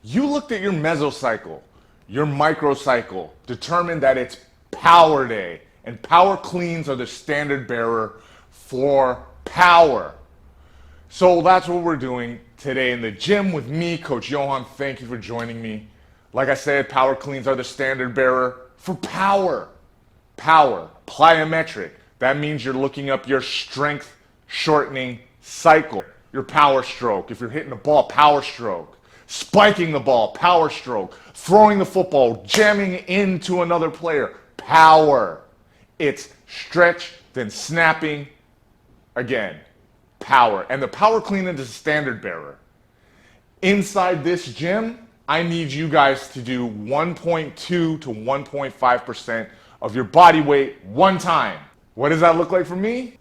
You looked at your mesocycle, your microcycle, determined that it's power day, and power cleans are the standard bearer for power. So that's what we're doing today in the gym with me, Coach Johann. Thank you for joining me. Like I said, power cleans are the standard bearer for power. Power, plyometric. That means you're looking up your strength shortening cycle, your power stroke. If you're hitting the ball, power stroke. Spiking the ball, power stroke. Throwing the football, jamming into another player, power. It's stretch, then snapping, again, power. And the power clean is the standard bearer. Inside this gym, I need you guys to do 1.2 to 1.5% of your body weight one time. What does that look like for me?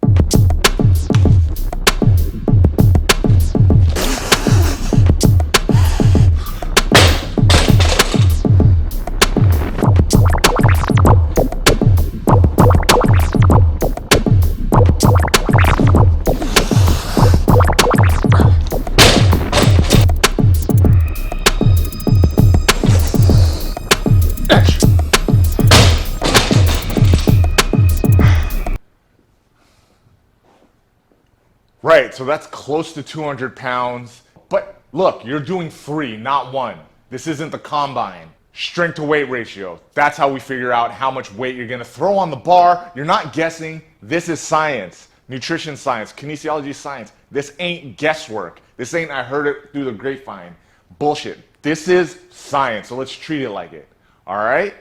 Right, so that's close to 200 pounds. But look, you're doing 3, not 1. This isn't the combine. Strength to weight ratio. That's how we figure out how much weight you're gonna throw on the bar. You're not guessing. This is science. Nutrition science, kinesiology science. This ain't guesswork. This ain't I heard it through the grapevine. Bullshit. This is science, so let's treat it like it. All right?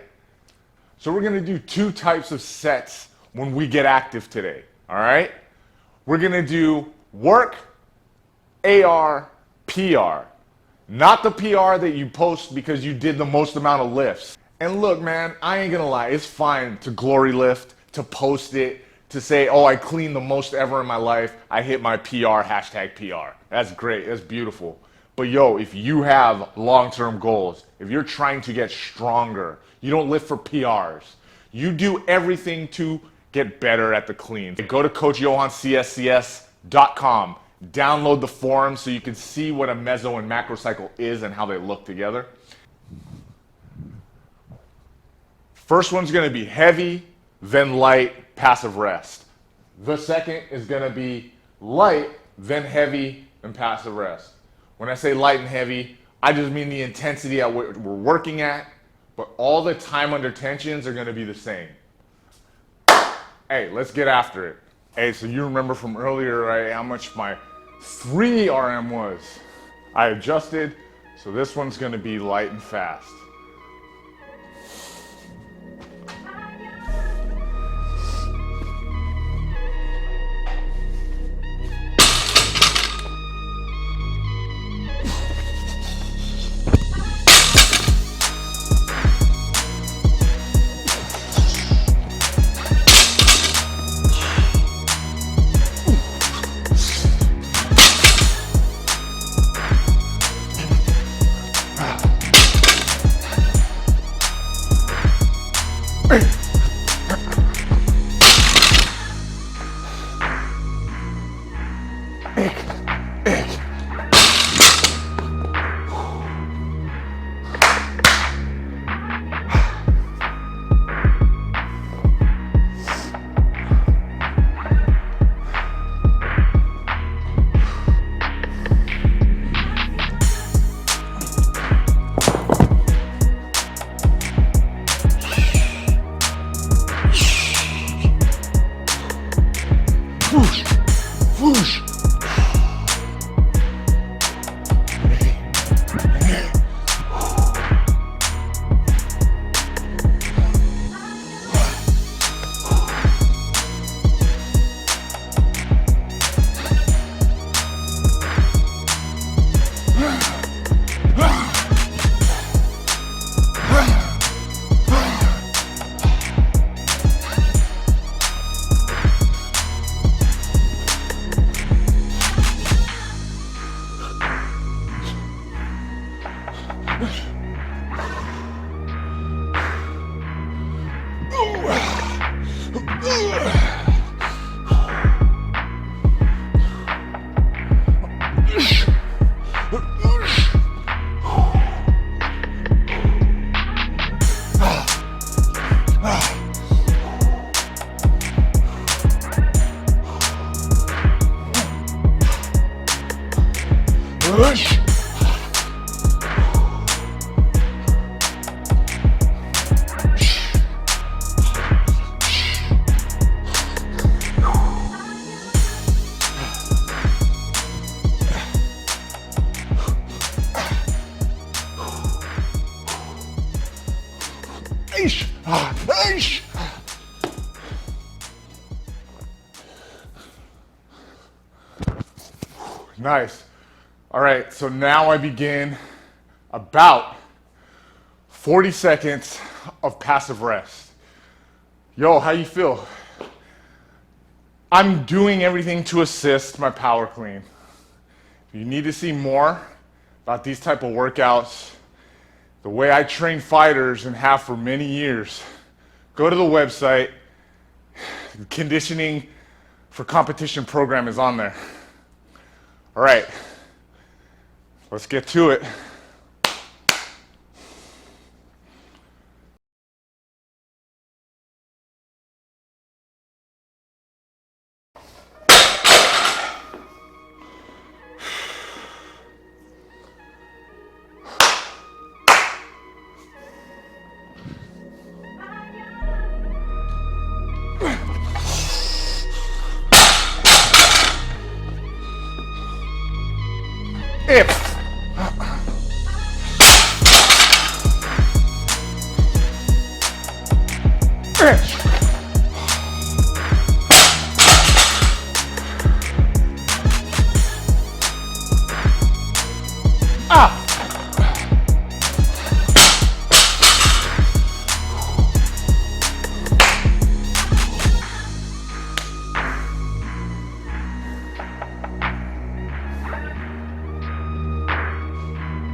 So we're gonna do 2 types of sets when we get active today. All right? We're gonna do work, AR, PR. Not the PR that you post because you did the most amount of lifts. And look, man, I ain't gonna lie, it's fine to glory lift, to post it, to say, oh, I cleaned the most ever in my life, I hit my PR, hashtag PR. That's great, that's beautiful. But yo, if you have long-term goals, if you're trying to get stronger, you don't live for PRs. You do everything to get better at the cleans. Go to CoachJohannCSCS.com. Download the forum so you can see what a meso and macrocycle is and how they look together. First one's gonna be heavy, then light, passive rest. The second is gonna be light, then heavy, and passive rest. When I say light and heavy, I just mean the intensity at what we're working at, but all the time under tensions are gonna be the same. Hey, let's get after it. Hey, so you remember from earlier, right, how much my 3 RM was. I adjusted, so this one's gonna be light and fast. Push. Nice. All right, so now I begin about 40 seconds of passive rest. Yo, how you feel? I'm doing everything to assist my power clean. If you need to see more about these type of workouts, the way I train fighters and have for many years, go to the website. The conditioning for competition program is on there. All right, let's get to it. If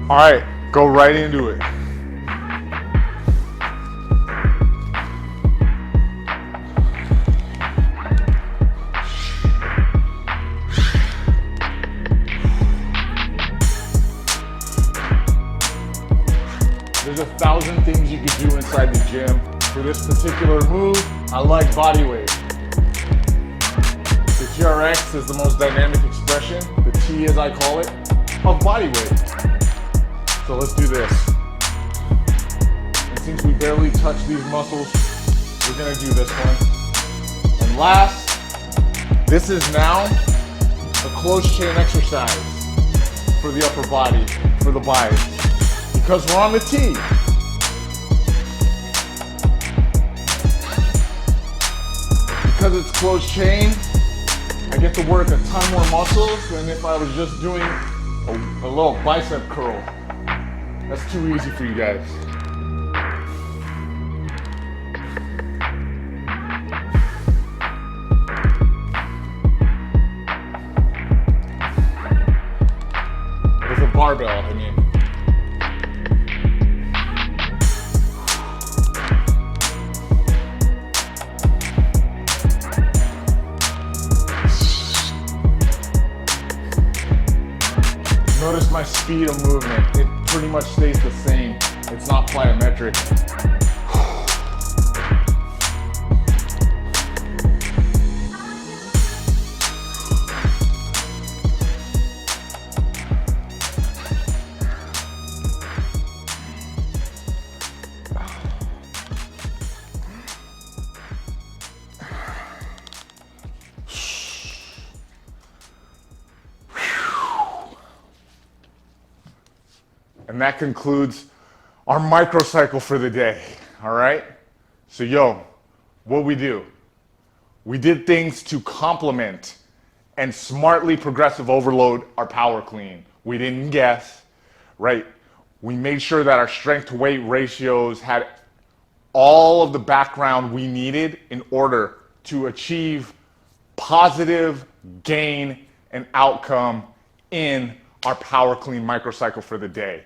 all right, go right into it. There's 1,000 things you could do inside the gym. For this particular move, I like body weight. The TRX is the most dynamic expression, the T as I call it, of body weight. So let's do this. And since we barely touch these muscles, we're gonna do this one. And last, this is now a closed chain exercise for the upper body, for the biceps. Because we're on the T. Because it's closed chain, I get to work a ton more muscles than if I was just doing a little bicep curl. That's too easy for you guys. With a barbell, I mean. Notice my speed of movement. It pretty much stays the same. It's not plyometric. And that concludes our microcycle for the day, all right? So yo, what we do? We did things to complement and smartly progressive overload our power clean. We didn't guess, right? We made sure that our strength to weight ratios had all of the background we needed in order to achieve positive gain and outcome in our power clean microcycle for the day.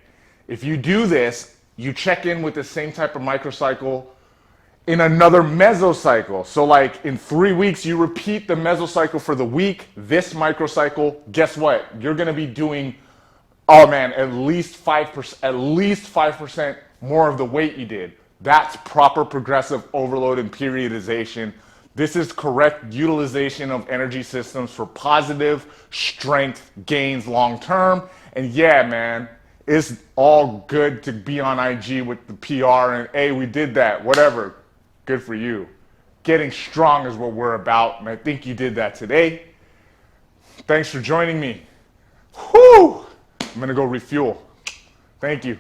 If you do this, you check in with the same type of microcycle in another mesocycle. So like in 3 weeks, you repeat the mesocycle for the week, this microcycle, guess what? You're gonna be doing, oh man, at least 5% more of the weight you did. That's proper progressive overload and periodization This is correct utilization of energy systems for positive strength gains long term. And yeah, man, it's all good to be on IG with the PR and hey, we did that, whatever. Good for you. Getting strong is what we're about, and I think you did that today. Thanks for joining me. Whew! I'm gonna go refuel. Thank you.